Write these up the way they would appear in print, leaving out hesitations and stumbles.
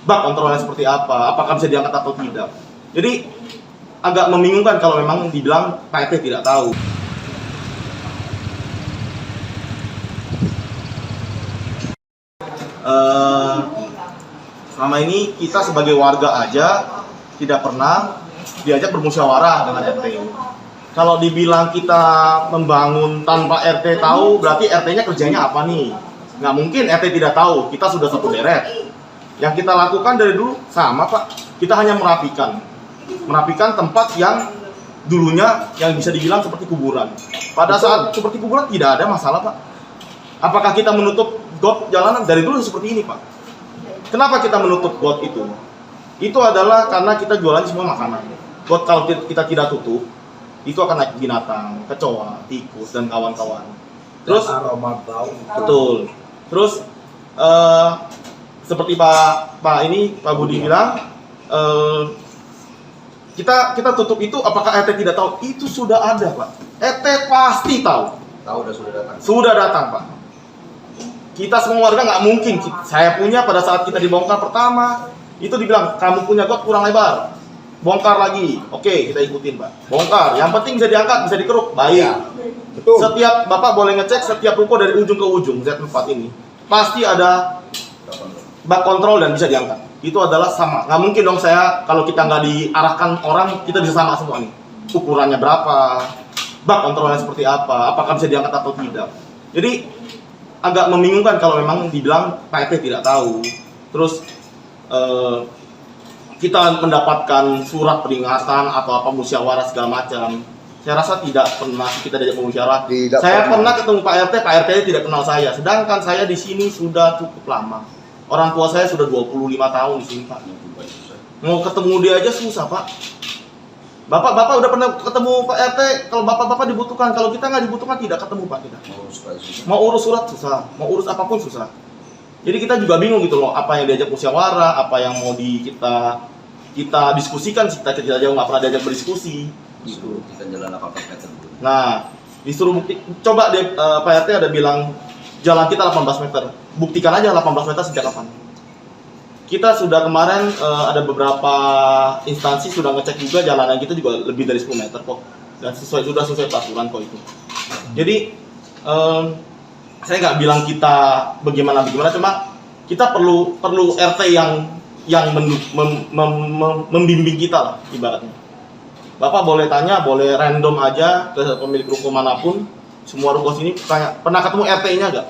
bak kontrolnya seperti apa, apakah bisa diangkat atau tidak. Jadi agak membingungkan kalau memang dibilang Pak RT tidak tahu. Selama ini kita sebagai warga aja tidak pernah diajak bermusyawarah dengan RT. Kalau dibilang kita membangun tanpa RT tahu, berarti RT-nya kerjanya apa nih? Nggak mungkin RT tidak tahu, kita sudah satu deret. Yang kita lakukan dari dulu sama Pak, kita hanya merapikan tempat yang dulunya yang bisa dibilang seperti kuburan. Pada saat seperti kuburan tidak ada masalah Pak. Apakah kita menutup got jalanan? Dari dulu seperti ini Pak. Kenapa kita menutup got itu? Itu adalah karena kita jualan semua makanan. Got kalau kita tidak tutup, itu akan naik binatang, kecoa, tikus dan kawan-kawan. Terus aroma bau. Betul. Terus seperti Pak Budi bilang, kita tutup itu. Apakah RT tidak tahu? Itu sudah ada Pak. RT pasti tahu. Sudah datang Pak. Kita semua warga nggak mungkin. Saya punya pada saat kita dibongkar pertama itu dibilang kamu punya got kurang lebar, bongkar lagi. Oke, kita ikutin Pak. Bongkar. Yang penting bisa diangkat, bisa dikeruk. Baik. Ya, betul. Setiap Bapak boleh ngecek setiap ruko dari ujung ke ujung Z4 ini pasti ada bak kontrol dan bisa diangkat. Itu adalah sama. Nggak mungkin dong saya kalau kita nggak diarahkan orang kita bisa sama semua nih. Ukurannya berapa, bak kontrolnya seperti apa, apakah bisa diangkat atau tidak. Jadi agak membingungkan kalau memang dibilang Pak RT tidak tahu. Terus kita mendapatkan surat peringatan atau apa musyawarah segala macam. Saya rasa tidak pernah kita diajak musyawarah. Saya pernah ketemu Pak RT tidak kenal saya. Sedangkan saya di sini sudah cukup lama. Orang tua saya sudah 25 tahun di sini Pak. Mau ketemu dia aja susah Pak. Bapak udah pernah ketemu Pak RT, kalau bapak dibutuhkan, kalau kita nggak dibutuhkan tidak ketemu Pak kita. Mau urus surat susah, mau urus apapun susah. Jadi kita juga bingung gitu loh, apa yang diajak musyawarah, apa yang mau kita diskusikan, kita jauh nggak pernah diajak berdiskusi. Gitu. Nah, disuruh bukti, coba deh Pak RT ada bilang jalan kita 18 meter, buktikan aja 18 meter sejak kapan. Kita sudah kemarin ada beberapa instansi sudah ngecek juga jalanan kita juga lebih dari 10 meter kok, dan sudah sesuai peraturan kok itu. Jadi saya nggak bilang kita bagaimana, cuma kita perlu RT yang membimbing kita lah ibaratnya. Bapak boleh tanya, boleh random aja ke pemilik ruko manapun, semua ruko sini tanya, pernah ketemu RT-nya nggak?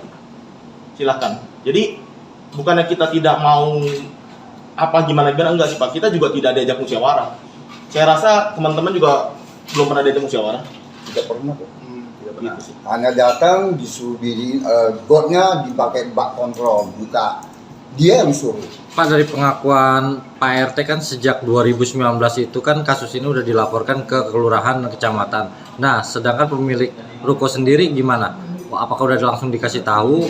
Silahkan. Jadi bukannya kita tidak mau gimana enggak sih Pak, kita juga tidak diajak musyawarah. Saya rasa teman-teman juga belum pernah diajak musyawarah. Tidak pernah kok. Gitu sih. Hanya datang disuruh gotnya dipakai bak kontrol, buka dia yang suruh. Pak, dari pengakuan Pak RT kan sejak 2019 itu kan kasus ini udah dilaporkan ke kelurahan dan kecamatan. Nah, sedangkan pemilik ruko sendiri gimana? Apakah udah langsung dikasih tahu?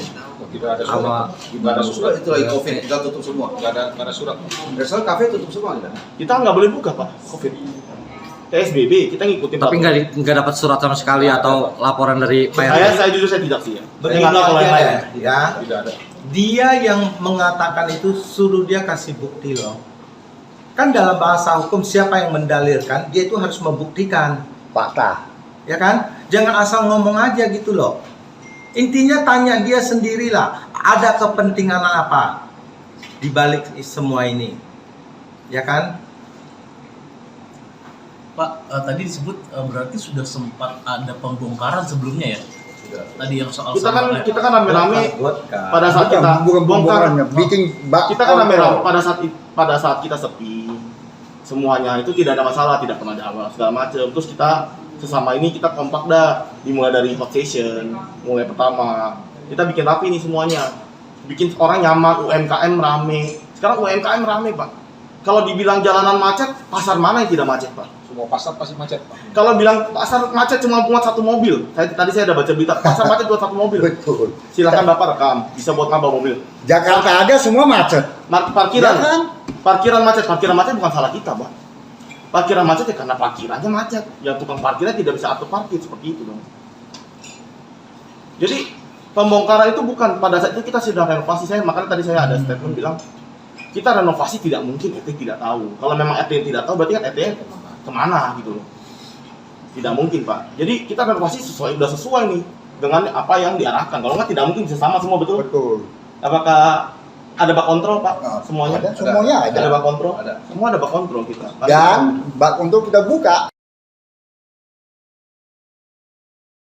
Tidak ada surat. Tidak ada surat. Itu lagi COVID, kita tutup semua. Tidak ada surat. Resort kafe tutup semua kan? Kita nggak boleh buka Pak, COVID. PSBB, kita ngikutin. Tapi nggak dapat surat sama sekali atau laporan dari Pak RT? Saya jujur saya tidak sih ya. Begini aja ya. Tidak ada. Dia yang mengatakan itu suruh dia kasih bukti loh. Kan dalam bahasa hukum siapa yang mendalilkan, dia itu harus membuktikan fakta. Ya kan? Jangan asal ngomong aja gitu loh. Intinya tanya dia sendirilah, ada kepentingan apa di balik semua ini, ya kan? Pak, tadi disebut berarti sudah sempat ada pembongkaran sebelumnya ya? Sudah. Tadi yang soal kita kan rame-rame pada saat kita bongkar, kita kan rame-rame pada saat kita sepi, semuanya itu tidak ada masalah, tidak pernah ada segala macam. Terus kita sesama ini kita kompak dah, dimulai dari hot session, mulai pertama kita bikin rapi nih semuanya, bikin orang nyaman, UMKM rame. Sekarang UMKM rame Pak. Kalau dibilang jalanan macet, pasar mana yang tidak macet Pak? Semua pasar pasti macet Pak. Kalau bilang pasar macet cuma muat satu mobil, tadi saya ada baca berita, pasar macet buat satu mobil. Betul. Silakan Bapak rekam, bisa buat nambah mobil. Jakarta ada semua macet. Parkiran, Ya kan? parkiran macet bukan salah kita Pak. Parkiran macet ya karena parkirannya macet. Yang tukang parkirnya tidak bisa atur parkir, seperti itu dong. Jadi pembongkaran itu bukan pada saat itu kita sedang renovasi. Makanya tadi saya ada statement bilang kita renovasi tidak mungkin RT tidak tahu. Kalau memang RT tidak tahu berarti kan RT kemana gitu loh. Tidak mungkin Pak. Jadi kita renovasi udah sesuai nih dengan apa yang diarahkan. Kalau nggak tidak mungkin bisa sama semua, betul? Betul. Apakah ada bak kontrol Pak? Nah, Semuanya? Semuanya ada. Ada bak kontrol? Ada. Semua ada bak kontrol kita. Dan bak untuk kita buka